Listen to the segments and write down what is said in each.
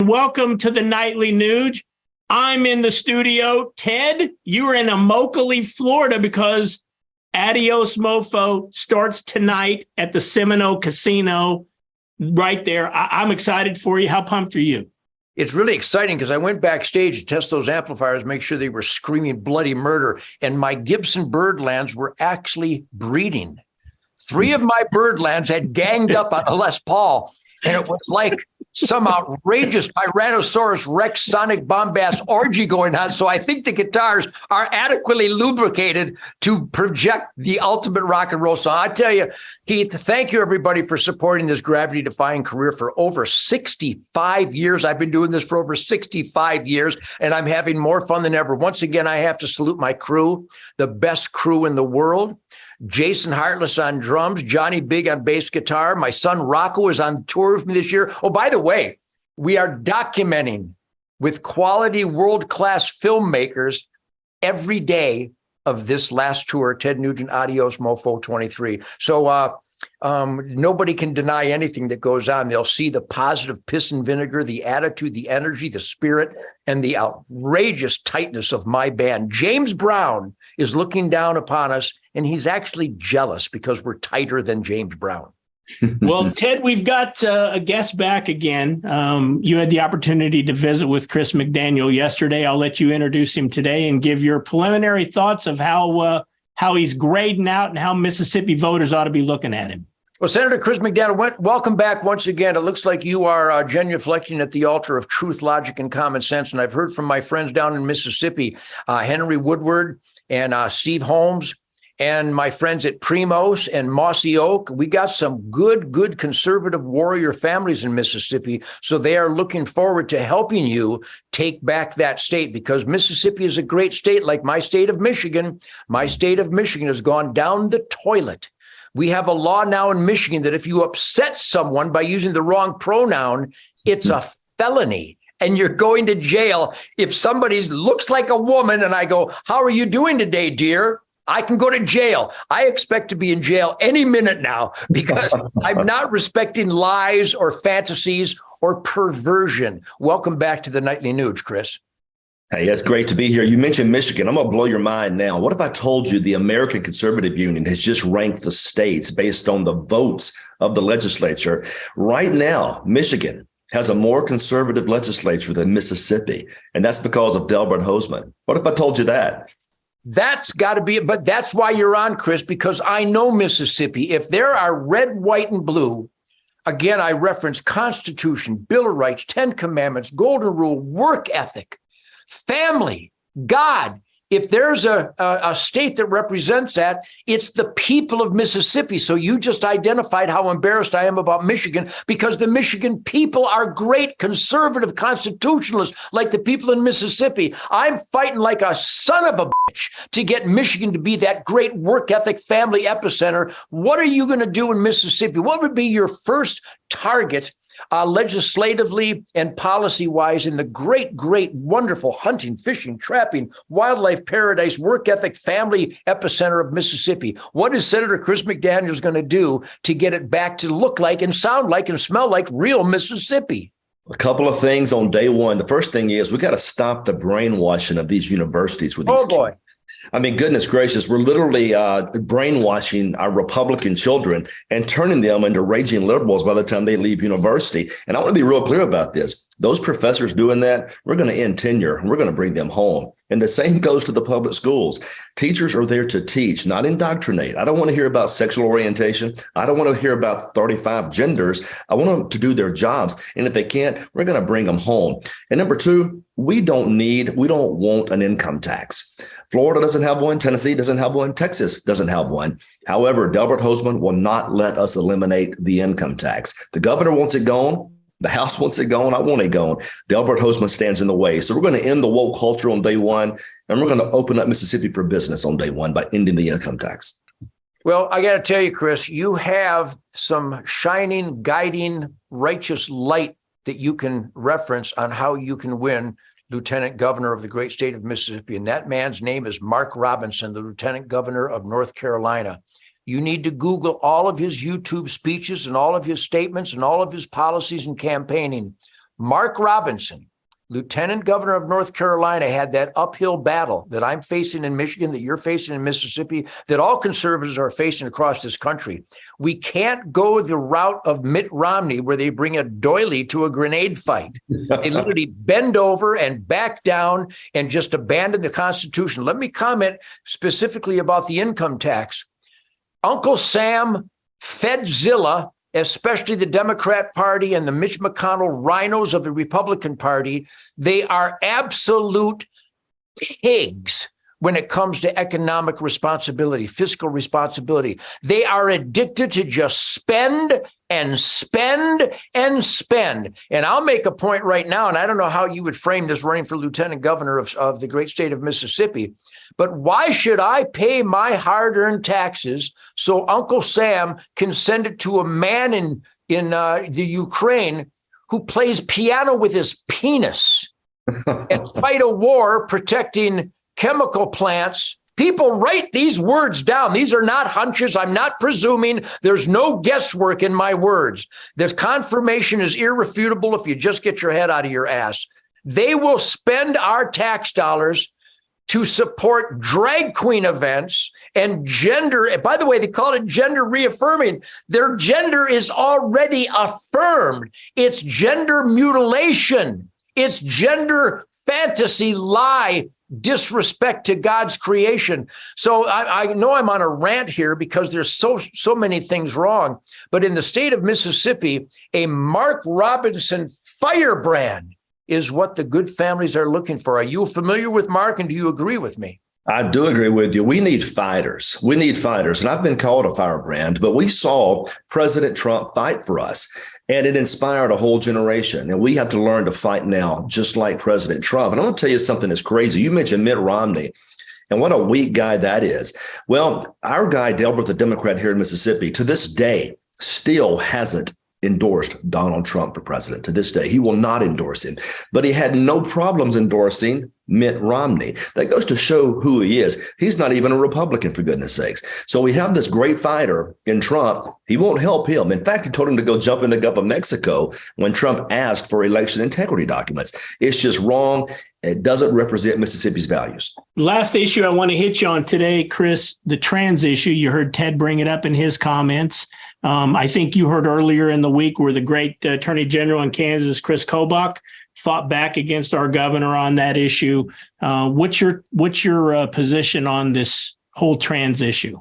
welcome to the Nightly Nuge. I'm in the studio. Ted, you're in Immokalee, Florida, because Adios Mofo starts tonight at the Seminole Casino right there. I'm excited for you. How pumped are you? It's really exciting because I went backstage to test those amplifiers, make sure they were screaming bloody murder. And my Gibson Birdlands were actually breeding. 3 of my Birdlands had ganged up on a Les Paul. And it was like some outrageous Tyrannosaurus Rex sonic bombast orgy going on. So I think the guitars are adequately lubricated to project the ultimate rock and roll song. I tell you, Keith, thank you, everybody, for supporting this gravity-defying career for over 65 years. I've been doing this for over 65 years, and I'm having more fun than ever. Once again, I have to salute my crew, the best crew in the world. Jason Hartless on drums, Johnny Big on bass guitar. My son Rocco is on tour with me this year. Oh, by the way, we are documenting with quality world-class filmmakers every day of this last tour, Ted Nugent Adios Mofo 23. So nobody can deny anything that goes on. They'll see the positive piss and vinegar, the attitude, the energy, the spirit, and the outrageous tightness of my band. James Brown is looking down upon us, and he's actually jealous because we're tighter than James Brown. Well, Ted, we've got a guest back again. You had the opportunity to visit with Chris McDaniel yesterday. I'll let you introduce him today and give your preliminary thoughts of how he's grading out and how Mississippi voters ought to be looking at him. Well, Senator Chris McDaniel, welcome back once again. It looks like you are genuflecting at the altar of truth, logic, and common sense. And I've heard from my friends down in Mississippi, Henry Woodward and Steve Holmes, and my friends at Primos and Mossy Oak. We got some good conservative warrior families in Mississippi. So they are looking forward to helping you take back that state, because Mississippi is a great state, like my state of Michigan. My state of Michigan has gone down the toilet. We have a law now in Michigan that if you upset someone by using the wrong pronoun, it's a felony. And you're going to jail. If somebody looks like a woman and I go, "How are you doing today, dear?" I can go to jail. I expect to be in jail any minute now because I'm not respecting lies or fantasies or perversion. Welcome back to the Nightly Nuge, Chris. Hey, that's great to be here. You mentioned Michigan. I'm going to blow your mind now. What if I told you the American Conservative Union has just ranked the states based on the votes of the legislature? Right now, Michigan has a more conservative legislature than Mississippi, and that's because of Delbert Hosemann. What if I told you that? That's got to be it. But that's why you're on, Chris, because I know Mississippi. If there are red, white, and blue, again, I reference Constitution, Bill of Rights, 10 Commandments, Golden Rule, work ethic, family, God. If there's a state that represents that, it's the people of Mississippi. So you just identified how embarrassed I am about Michigan, because the Michigan people are great conservative constitutionalists like the people in Mississippi. I'm fighting like a son of a bitch to get Michigan to be that great work ethic family epicenter. What are you going to do in Mississippi? What would be your first target legislatively and policy-wise in the great, wonderful hunting, fishing, trapping, wildlife paradise, work ethic, family epicenter of Mississippi? What is Senator Chris McDaniel going to do to get it back to look like and sound like and smell like real Mississippi? A couple of things on day one. The first thing is we got to stop the brainwashing of these universities with these boy. I mean, goodness gracious, we're literally brainwashing our Republican children and turning them into raging liberals by the time they leave university. And I want to be real clear about this. Those professors doing that, we're going to end tenure and we're going to bring them home. And the same goes to the public schools. Teachers are there to teach, not indoctrinate. I don't want to hear about sexual orientation. I don't want to hear about 35 genders. I want them to do their jobs. And if they can't, we're going to bring them home. And number two, we don't want an income tax. Florida doesn't have one. Tennessee doesn't have one. Texas doesn't have one. However, Delbert Hosemann will not let us eliminate the income tax. The governor wants it gone. The House wants it gone. I want it gone. Delbert Hosemann stands in the way. So we're going to end the woke culture on day one, and we're going to open up Mississippi for business on day one by ending the income tax. Well, I got to tell you, Chris, you have some shining, guiding, righteous light that you can reference on how you can win lieutenant governor of the great state of Mississippi. And that man's name is Mark Robinson, the lieutenant governor of North Carolina. You need to Google all of his YouTube speeches and all of his statements and all of his policies and campaigning. Mark Robinson, Lieutenant Governor of North Carolina, had that uphill battle that I'm facing in Michigan, that you're facing in Mississippi, that all conservatives are facing across this country. We can't go the route of Mitt Romney where they bring a doily to a grenade fight. They literally bend over and back down and just abandon the Constitution. Let me comment specifically about the income tax. Uncle Sam, Fedzilla, especially the Democrat Party and the Mitch McConnell rhinos of the Republican Party, they are absolute pigs when it comes to economic responsibility, fiscal responsibility. They are addicted to just spend and spend and spend. And I'll make a point right now, and I don't know how you would frame this running for lieutenant governor of the great state of Mississippi, but why should I pay my hard-earned taxes so Uncle Sam can send it to a man in the Ukraine who plays piano with his penis and fight a war protecting chemical plants? People write these words down. These are not hunches. I'm not presuming. There's no guesswork in my words. The confirmation is irrefutable if you just get your head out of your ass. They will spend our tax dollars to support drag queen events and gender. By the way, they call it gender reaffirming. Their gender is already affirmed. It's gender mutilation. It's gender fantasy lie, disrespect to God's creation. So I know I'm on a rant here because there's so many things wrong. But in the state of Mississippi, a Mark Robinson firebrand is what the good families are looking for. Are you familiar with Mark, and do you agree with me? I do agree with you. We need fighters. We need fighters. And I've been called a firebrand, but we saw President Trump fight for us, and it inspired a whole generation. And we have to learn to fight now, just like President Trump. And I'm going to tell you something that's crazy. You mentioned Mitt Romney, and what a weak guy that is. Well, our guy, Delbert, the Democrat here in Mississippi, to this day, still hasn't endorsed Donald Trump for president. To this day, he will not endorse him, but he had no problems endorsing Mitt Romney. That goes to show who he is. He's not even a Republican, for goodness sakes. So we have this great fighter in Trump. He won't help him. In fact, he told him to go jump in the Gulf of Mexico when Trump asked for election integrity documents. It's just wrong. It doesn't represent Mississippi's values. Last issue I want to hit you on today, Chris, the trans issue. You heard Ted bring it up in his comments. I think you heard earlier in the week where the great Attorney General in Kansas, Chris Kobach, fought back against our governor on that issue. What's your position on this whole trans issue?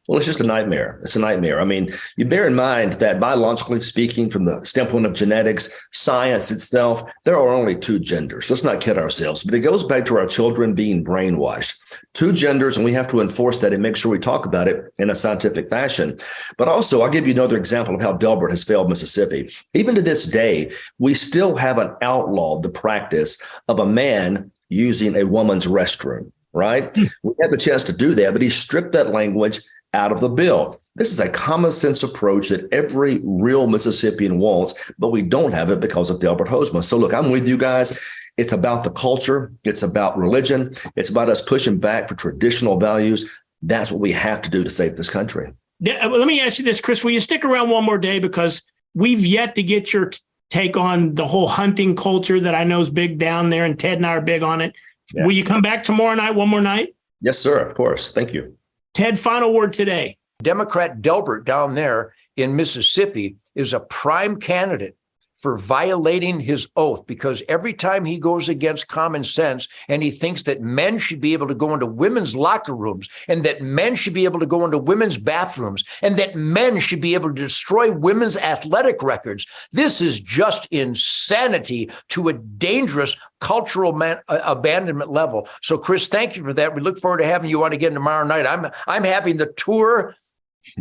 Well, it's just a nightmare. It's a nightmare. I mean, you bear in mind that biologically speaking, from the standpoint of genetics, science itself, there are only two genders. Let's not kid ourselves. But it goes back to our children being brainwashed. Two genders, and we have to enforce that and make sure we talk about it in a scientific fashion. But also, I'll give you another example of how Delbert has failed Mississippi. Even to this day, we still haven't outlawed the practice of a man using a woman's restroom. Right? We had the chance to do that, but he stripped that language out of the bill. This is a common sense approach that every real Mississippian wants, but we don't have it because of Delbert Hosemann. So look, I'm with you guys. It's about the culture. It's about religion. It's about us pushing back for traditional values. That's what we have to do to save this country. Let me ask you this, Chris. Will you stick around one more day? Because we've yet to get your take on the whole hunting culture that I know is big down there, and Ted and I are big on it. Yeah. Will you come back tomorrow night, one more night? Yes, sir. Of course. Thank you. Ted, final word today. Democrat Delbert down there in Mississippi is a prime candidate for violating his oath, because every time he goes against common sense and he thinks that men should be able to go into women's locker rooms, and that men should be able to go into women's bathrooms, and that men should be able to destroy women's athletic records. This is just insanity to a dangerous cultural abandonment level. So, Chris, thank you for that. We look forward to having you on again tomorrow night. I'm having the tour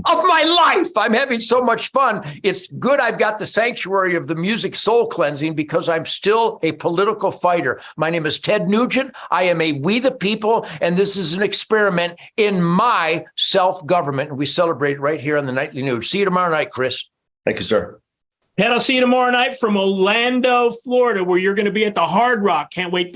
of my life. I'm having so much fun. It's good I've got the sanctuary of the music soul cleansing, because I'm still a political fighter. My name is Ted Nugent. I am a We the People, and this is an experiment in my self-government. And we celebrate right here on the Nightly Nuge. See you tomorrow night, Chris. Thank you, sir. Ted, I'll see you tomorrow night from Orlando, Florida, where you're going to be at the Hard Rock. Can't wait.